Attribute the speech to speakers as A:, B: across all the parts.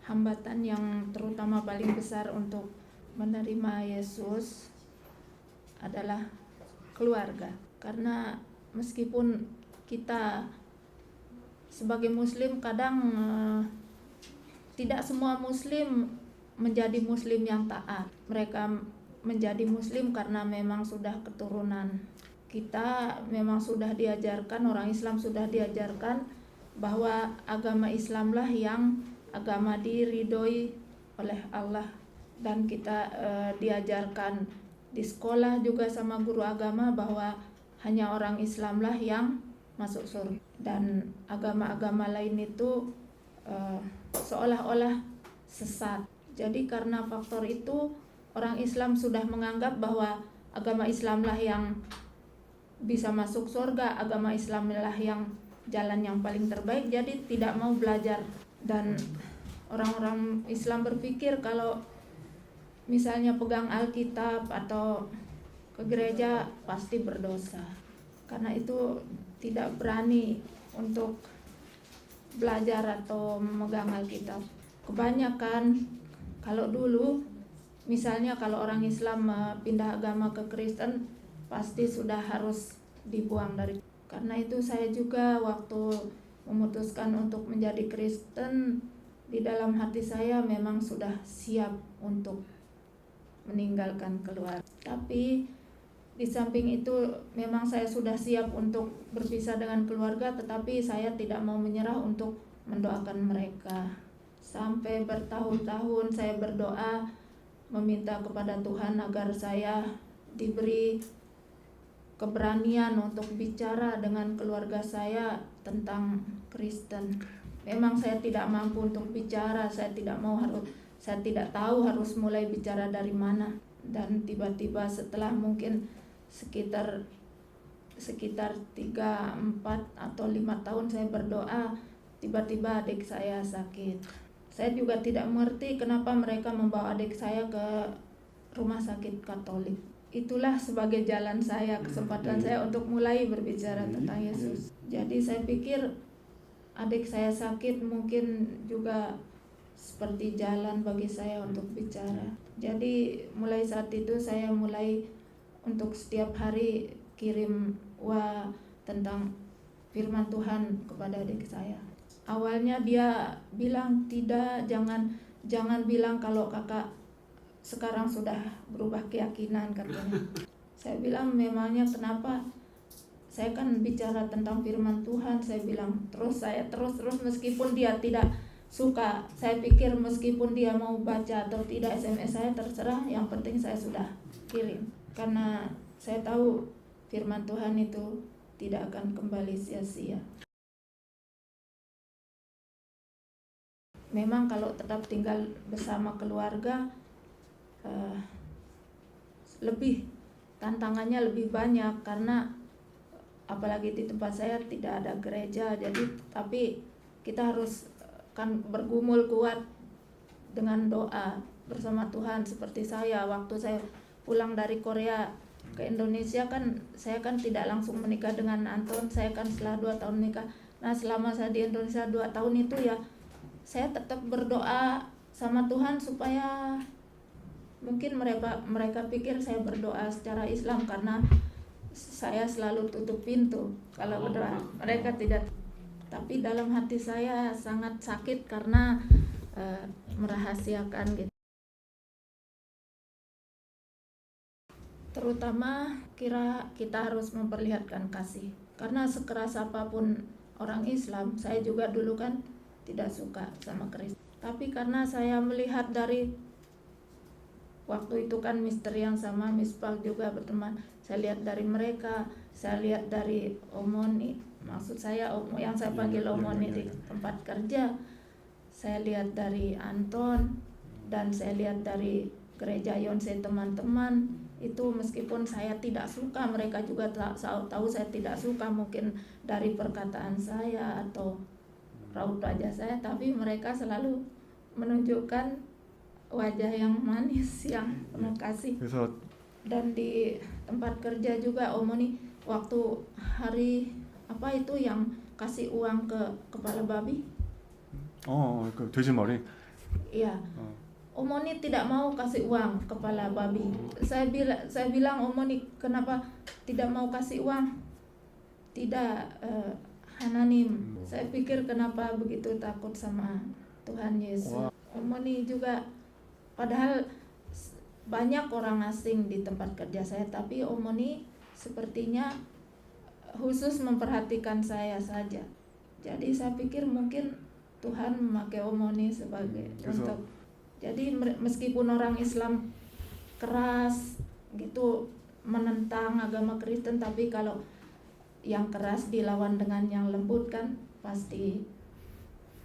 A: hambatan yang terutama paling besar untuk menerima Yesus adalah keluarga. Karena meskipun kita sebagai muslim kadang tidak semua muslim menjadi muslim yang taat. Mereka menjadi muslim karena memang sudah keturunan. Kita memang sudah diajarkan, orang Islam sudah diajarkan bahwa agama Islamlah yang agama diridhoi oleh Allah, dan kita diajarkan di sekolah juga sama guru agama bahwa hanya orang Islamlah yang masuk surga, dan agama-agama lain itu seolah-olah sesat. Jadi karena faktor itu orang Islam sudah menganggap bahwa agama Islamlah yang bisa masuk surga, agama Islamlah yang jalan yang paling terbaik, jadi tidak mau belajar. Dan orang-orang Islam berpikir kalau misalnya pegang Alkitab atau ke gereja pasti berdosa. Karena itu tidak berani untuk belajar atau memegang Alkitab. Kebanyakan kalau dulu misalnya kalau orang Islam pindah agama ke Kristen pasti sudah harus dibuang dari. Karena itu saya juga waktu memutuskan untuk menjadi Kristen, di dalam hati saya memang sudah siap untuk meninggalkan keluarga. Tapi di samping itu memang saya sudah siap untuk berpisah dengan keluarga, tetapi saya tidak mau menyerah untuk mendoakan mereka. Sampai bertahun-tahun saya berdoa meminta kepada Tuhan agar saya diberi keberanian untuk bicara dengan keluarga saya tentang Kristen. Memang saya tidak mampu untuk bicara, saya tidak tahu harus mulai bicara dari mana. Dan tiba-tiba setelah mungkin sekitar 3, 4 atau 5 tahun saya berdoa, tiba-tiba adik saya sakit. Saya juga tidak mengerti kenapa mereka membawa adik saya ke rumah sakit Katolik. Itulah sebagai jalan saya, kesempatan saya untuk mulai berbicara tentang Yesus. Jadi saya pikir adik saya sakit mungkin juga seperti jalan bagi saya untuk bicara. Jadi mulai saat itu saya mulai untuk setiap hari kirim tentang firman Tuhan kepada adik saya. Awalnya dia bilang tidak, jangan bilang kalau kakak sekarang sudah berubah keyakinan, katanya. Saya bilang memangnya kenapa? Saya kan bicara tentang firman Tuhan, saya bilang terus meskipun dia tidak suka. Saya pikir meskipun dia mau baca atau tidak SMS saya terserah, yang penting saya sudah kirim. Karena saya tahu firman Tuhan itu tidak akan kembali sia-sia. Memang kalau tetap tinggal bersama keluarga tantangannya lebih banyak, karena apalagi di tempat saya tidak ada gereja. Jadi tapi kita harus kan bergumul kuat dengan doa bersama Tuhan. Seperti saya waktu saya pulang dari Korea ke Indonesia saya kan tidak langsung menikah dengan Anton, saya kan setelah 2 tahun menikah. Nah selama saya di Indonesia 2 tahun itu ya saya tetap berdoa sama Tuhan supaya mungkin mereka pikir saya berdoa secara Islam karena saya selalu tutup pintu kalau berdoa. Mereka tidak, tapi dalam hati saya sangat sakit karena merahasiakan gitu. Terutama kita harus memperlihatkan kasih, karena sekeras apapun orang Islam, saya juga dulu kan tidak suka sama Kristen. Tapi karena saya melihat dari waktu itu kan Mister yang sama Misbah juga berteman, saya lihat dari mereka, saya lihat dari Omoni, maksud saya yang saya panggil Omoni di tempat kerja, saya lihat dari Anton, dan saya lihat dari gereja Yonsei teman-teman itu. Meskipun saya tidak suka, mereka juga tahu saya tidak suka mungkin dari perkataan saya atau raut wajah saya, tapi mereka selalu menunjukkan wajah yang manis, yang penuh kasih. Dan di tempat kerja juga Omoni waktu hari apa itu yang kasih uang ke kepala babi,
B: 그 돼지머리.
A: Iya. Omoni tidak mau kasih uang kepala babi. Saya bilang Omoni kenapa tidak mau kasih uang? Tidak, Hananim. Saya pikir kenapa begitu takut sama Tuhan Yesus. Omoni juga, padahal banyak orang asing di tempat kerja saya, tapi Omoni sepertinya khusus memperhatikan saya saja. Jadi saya pikir mungkin Tuhan memakai Omoni sebagai untuk, jadi meskipun orang Islam keras gitu menentang agama Kristen, tapi kalau yang keras dilawan dengan yang lembut kan pasti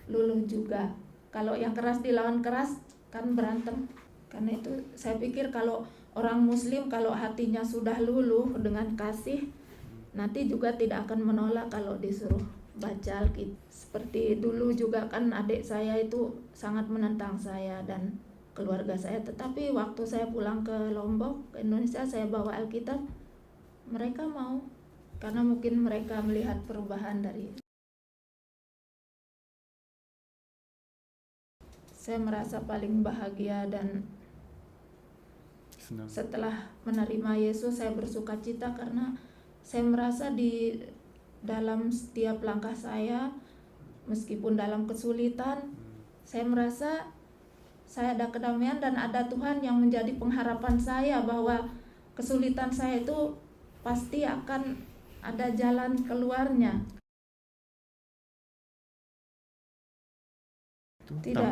A: luluh juga. Kalau yang keras dilawan keras kan berantem. Karena itu saya pikir kalau orang Muslim kalau hatinya sudah luluh dengan kasih, nanti juga tidak akan menolak kalau disuruh baca Alkitab. Seperti dulu juga kan adik saya itu sangat menentang saya dan keluarga saya, tetapi waktu saya pulang ke Lombok, ke Indonesia, saya bawa Alkitab, mereka mau, karena mungkin mereka melihat perubahan dari. Saya merasa paling bahagia dan
B: senang.
A: Setelah menerima Yesus saya bersuka cita karena saya merasa di dalam setiap langkah saya, meskipun dalam kesulitan, saya merasa saya ada kedamaian dan ada Tuhan yang menjadi pengharapan saya bahwa kesulitan saya itu pasti akan ada jalan keluarnya. Tidak,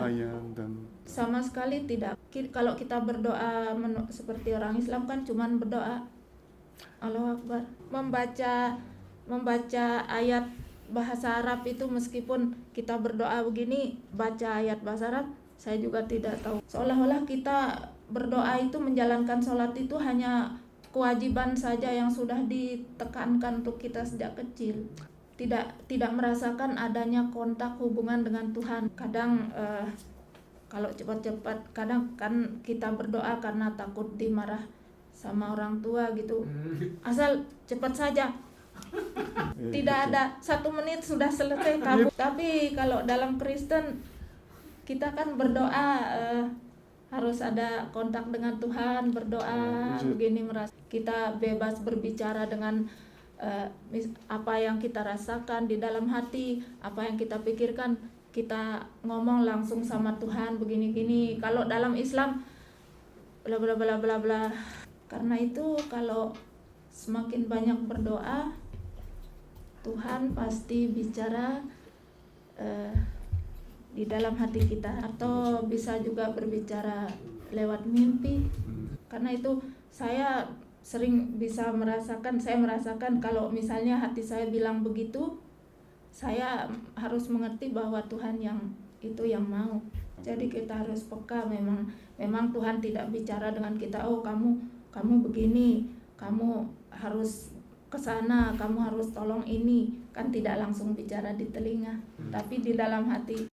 A: sama sekali tidak. Kalau kita berdoa seperti orang Islam kan cuman berdoa Allahu Akbar, membaca ayat bahasa Arab itu, meskipun kita berdoa begini baca ayat bahasa Arab, saya juga tidak tahu. Seolah-olah kita berdoa itu menjalankan sholat itu hanya kewajiban saja yang sudah ditekankan untuk kita sejak kecil. Tidak merasakan adanya kontak hubungan dengan Tuhan. Kadang kalau cepat-cepat, kadang kan kita berdoa karena takut dimarah sama orang tua gitu, asal cepat saja, tidak ada 1 menit sudah selesai kabur. Tapi kalau dalam Kristen kita kan berdoa harus ada kontak dengan Tuhan, berdoa begini, merasa kita bebas berbicara dengan apa yang kita rasakan di dalam hati, apa yang kita pikirkan, kita ngomong langsung sama Tuhan begini-gini. Kalau dalam Islam bla bla bla bla bla. Karena itu kalau semakin banyak berdoa, Tuhan pasti bicara di dalam hati kita, atau bisa juga berbicara lewat mimpi. Karena itu saya sering bisa merasakan, saya merasakan kalau misalnya hati saya bilang begitu, saya harus mengerti bahwa Tuhan yang itu yang mau. Jadi kita harus peka. Memang Tuhan tidak bicara dengan kita, oh kamu begini, kamu harus ke sana, kamu harus tolong ini, kan tidak langsung bicara di telinga, tapi di dalam hati